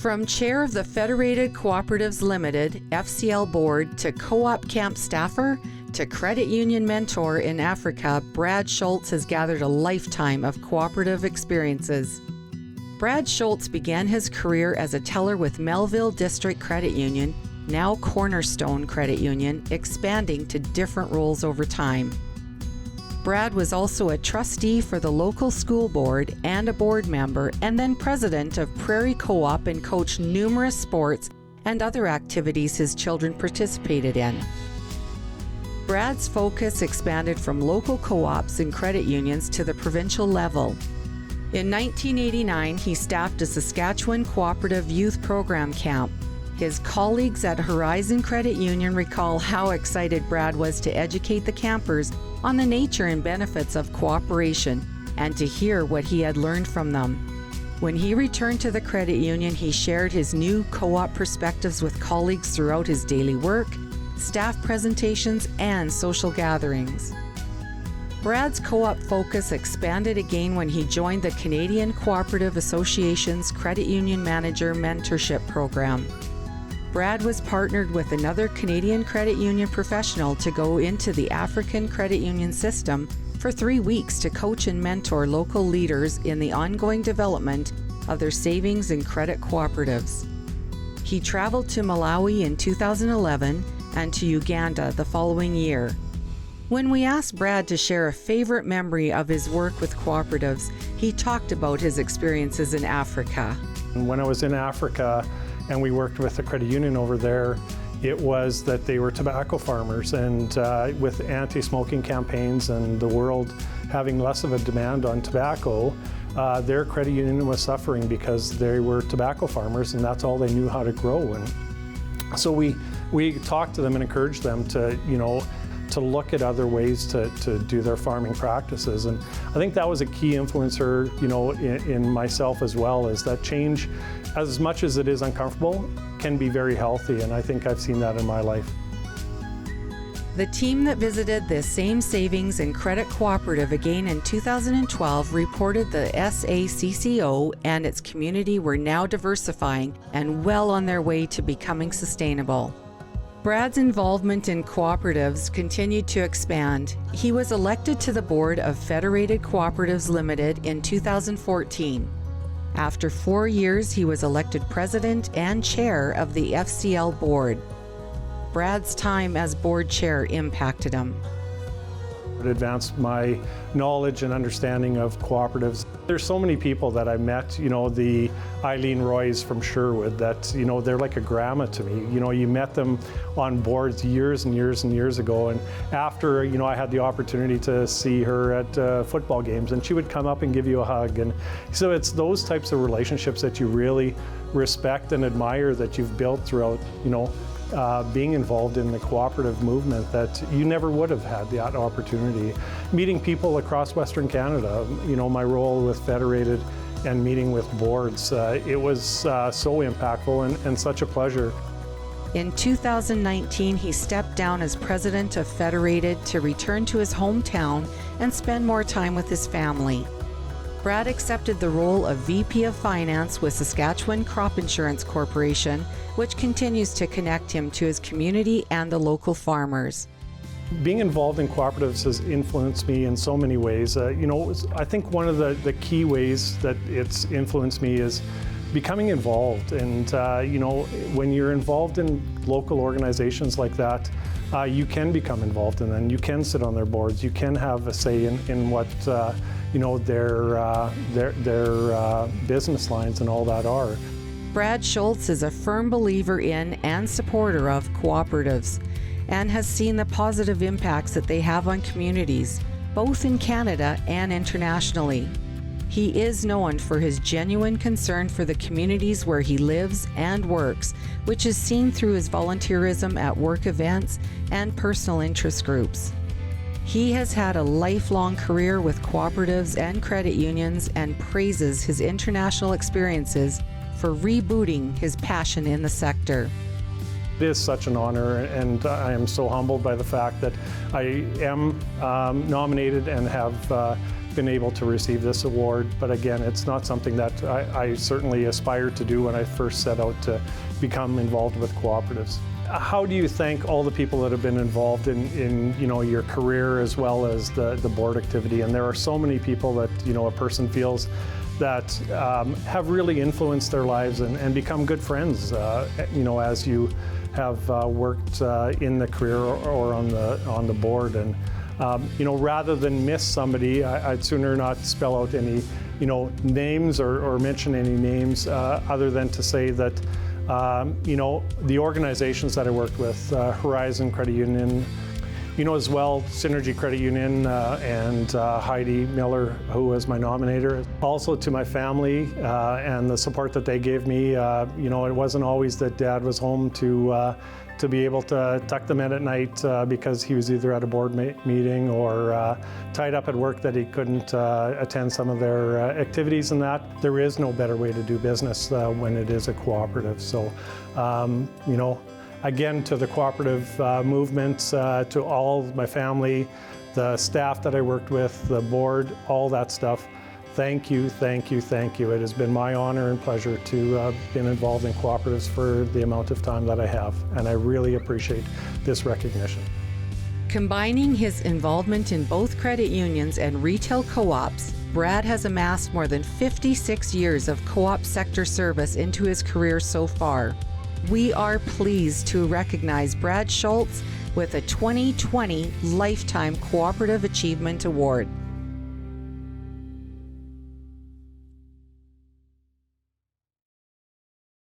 From chair of the Federated Cooperatives Limited, FCL board, to co-op camp staffer, to credit union mentor in Africa, Brad Schultz has gathered a lifetime of cooperative experiences. Brad Schultz began his career as a teller with Melville District Credit Union, now Cornerstone Credit Union, expanding to different roles over time. Brad was also a trustee for the local school board and a board member, and then president of Prairie Co-op, and coached numerous sports and other activities his children participated in. Brad's focus expanded from local co-ops and credit unions to the provincial level. In 1989, he staffed a Saskatchewan Co-operative Youth Program camp. His colleagues at Horizon Credit Union recall how excited Brad was to educate the campers on the nature and benefits of cooperation and to hear what he had learned from them. When he returned to the credit union, he shared his new co-op perspectives with colleagues throughout his daily work, staff presentations, and social gatherings. Brad's co-op focus expanded again when he joined the Canadian Cooperative Association's Credit Union Manager Mentorship Program. Brad was partnered with another Canadian credit union professional to go into the African credit union system for 3 weeks to coach and mentor local leaders in the ongoing development of their savings and credit cooperatives. He traveled to Malawi in 2011 and to Uganda the following year. When we asked Brad to share a favorite memory of his work with cooperatives, he talked about his experiences in Africa. When I was in Africa and we worked with a credit union over there, it was that they were tobacco farmers, and with anti-smoking campaigns and the world having less of a demand on tobacco, their credit union was suffering because they were tobacco farmers and that's all they knew how to grow. And so we talked to them and encouraged them to, to look at other ways to do their farming practices. And I think that was a key influencer, in myself as well, is that change, as much as it is uncomfortable, can be very healthy, and I think I've seen that in my life. The team that visited the same savings and credit cooperative again in 2012 reported the SACCO and its community were now diversifying and well on their way to becoming sustainable. Brad's involvement in cooperatives continued to expand. He was elected to the board of Federated Cooperatives Limited in 2014. After 4 years, he was elected president and chair of the FCL board. Brad's time as board chair impacted him. It advanced my knowledge and understanding of cooperatives. There's so many people that I met, the Eileen Roys from Sherwood, that, they're like a grandma to me. You met them on boards years and years and years ago, and after, I had the opportunity to see her at football games, and she would come up and give you a hug. And so it's those types of relationships that you really respect and admire that you've built throughout, being involved in the cooperative movement, that you never would have had that opportunity. Meeting people across Western Canada, my role with Federated and meeting with boards, it was so impactful and such a pleasure. In 2019, he stepped down as president of Federated to return to his hometown and spend more time with his family. Brad accepted the role of VP of Finance with Saskatchewan Crop Insurance Corporation, which continues to connect him to his community and the local farmers. Being involved in cooperatives has influenced me in so many ways. I think one of the key ways that it's influenced me is becoming involved. And when you're involved in local organizations like that, you can become involved, and then you can sit on their boards. You can have a say in what their business lines and all that are. Brad Schultz is a firm believer in and supporter of cooperatives and has seen the positive impacts that they have on communities, both in Canada and internationally. He is known for his genuine concern for the communities where he lives and works, which is seen through his volunteerism at work events and personal interest groups. He has had a lifelong career with cooperatives and credit unions and praises his international experiences for rebooting his passion in the sector. It is such an honor, and I am so humbled by the fact that I am nominated and have been able to receive this award, but again, it's not something that I certainly aspired to do when I first set out to become involved with cooperatives. How do you thank all the people that have been involved in your career as well as the board activity? And there are so many people that a person feels that have really influenced their lives and become good friends as you have worked in the career or on the board. And rather than miss somebody, I'd sooner not spell out any names or mention any names other than to say that the organizations that I worked with, Horizon Credit Union, as well, Synergy Credit Union and Heidi Miller, who was my nominator. Also to my family and the support that they gave me. It wasn't always that Dad was home to be able to tuck them in at night because he was either at a board meeting or tied up at work that he couldn't attend some of their activities and that. There is no better way to do business when it is a cooperative. So, again, to the cooperative movement, to all my family, the staff that I worked with, the board, all that stuff, thank you, thank you, thank you. It has been my honor and pleasure to have been involved in cooperatives for the amount of time that I have, and I really appreciate this recognition. Combining his involvement in both credit unions and retail co-ops, Brad has amassed more than 56 years of co-op sector service into his career so far. We are pleased to recognize Brad Schultz with a 2020 Lifetime Co-operative Achievement Award.